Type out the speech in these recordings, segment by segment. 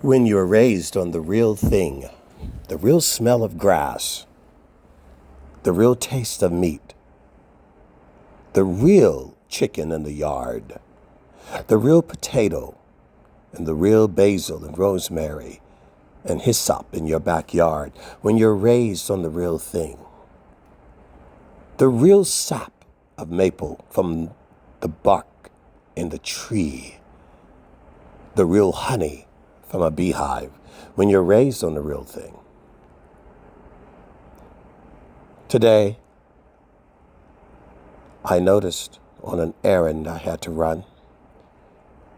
When you're raised on the real thing, the real smell of grass, the real taste of meat, the real chicken in the yard, the real potato, and the real basil and rosemary and hyssop in your backyard, when you're raised on the real thing, the real sap of maple from the bark in the tree, the real honey from a beehive, when you're raised on the real thing. Today, I noticed on an errand I had to run,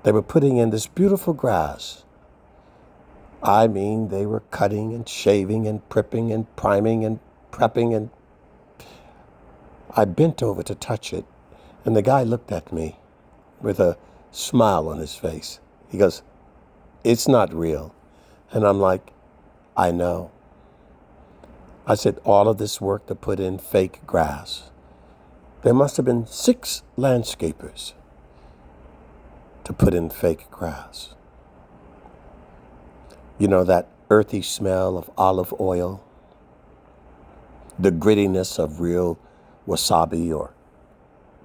they were putting in this beautiful grass. I mean, they were cutting and shaving and pripping and priming and prepping, and I bent over to touch it, and the guy looked at me with a smile on his face. He goes, "It's not real." And I'm like, "I know." I said, all of this work to put in fake grass. There must have been 6 landscapers to put in fake grass. You know, that earthy smell of olive oil, the grittiness of real wasabi or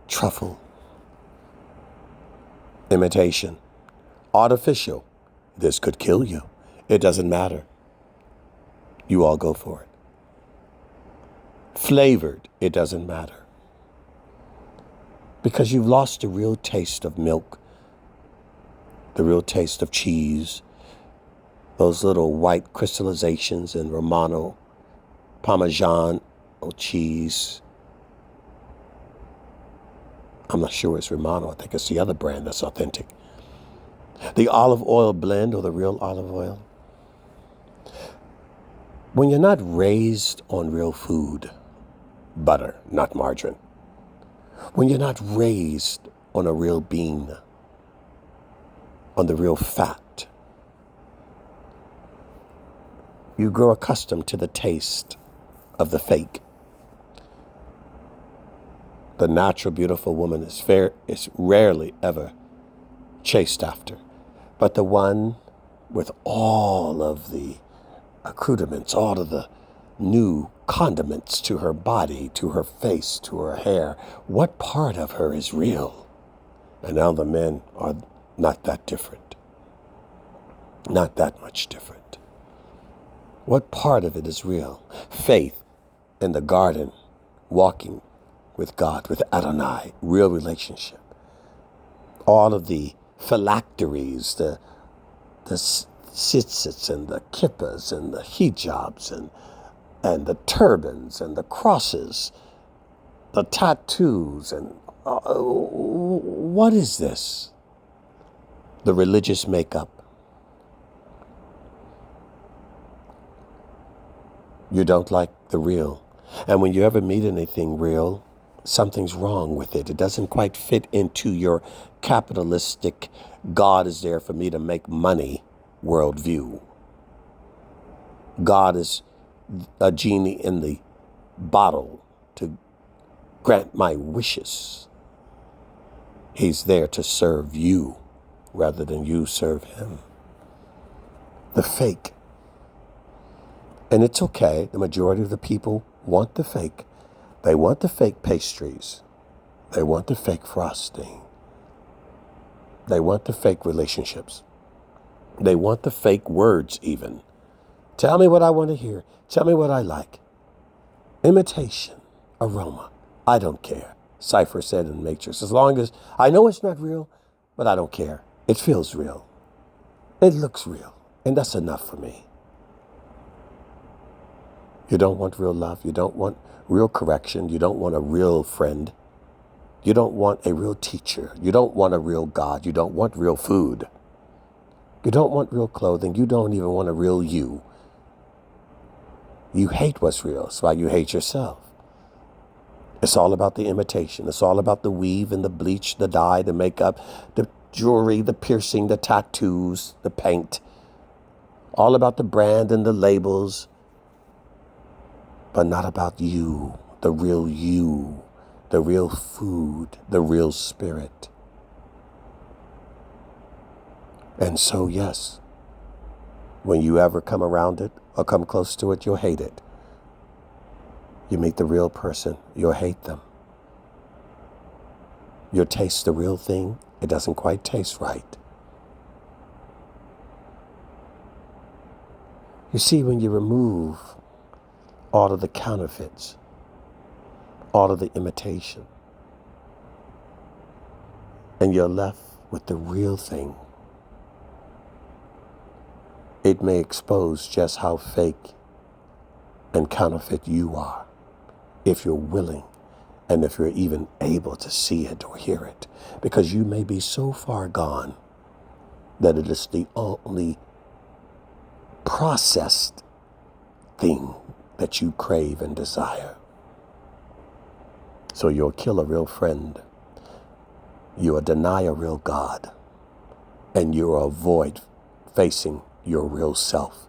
truffle, imitation, artificial. This could kill you. It doesn't matter. You all go for it. Flavored, it doesn't matter. Because you've lost the real taste of milk, the real taste of cheese, those little white crystallizations in Romano, Parmesan cheese. I'm not sure it's Romano. I think it's the other brand that's authentic. The olive oil blend or the real olive oil. When you're not raised on real food, butter, not margarine. When you're not raised on a real bean, on the real fat, you grow accustomed to the taste of the fake. The natural, beautiful woman is rarely ever chased after, but the one with all of the accoutrements, all of the new condiments to her body, to her face, to her hair. What part of her is real? And now the men are not that different. Not that much different. What part of it is real? Faith in the garden, walking with God, with Adonai, real relationship. All of the phylacteries, the tzitzits and the kippas and the hijabs and the turbans and the crosses, the tattoos, and what is this? The religious makeup. You don't like the real. And when you ever meet anything real, something's wrong with it. It doesn't quite fit into your capitalistic, God is there for me to make money worldview. God is a genie in the bottle to grant my wishes. He's there to serve you rather than you serve him. The fake. And it's okay. The majority of the people want the fake. They want the fake pastries. They want the fake frosting. They want the fake relationships. They want the fake words even. Tell me what I want to hear. Tell me what I like. Imitation, aroma. I don't care. Cypher said in Matrix. As long as I know it's not real, but I don't care. It feels real. It looks real. And that's enough for me. You don't want real love. You don't want real correction. You don't want a real friend. You don't want a real teacher. You don't want a real God. You don't want real food. You don't want real clothing. You don't even want a real you. You hate what's real. That's why you hate yourself. It's all about the imitation. It's all about the weave and the bleach, the dye, the makeup, the jewelry, the piercing, the tattoos, the paint. All about the brand and the labels. But not about you, the real food, the real spirit. And so, yes, When you ever come around it or come close to it, you'll hate it. You meet the real person, you'll hate them. You'll taste the real thing, it doesn't quite taste right. You see, when you remove all of the counterfeits, all of the imitation, and you're left with the real thing, it may expose just how fake and counterfeit you are, if you're willing and if you're even able to see it or hear it, because you may be so far gone that it is the only processed thing that you crave and desire. So you'll kill a real friend, you'll deny a real God, and you'll avoid facing your real self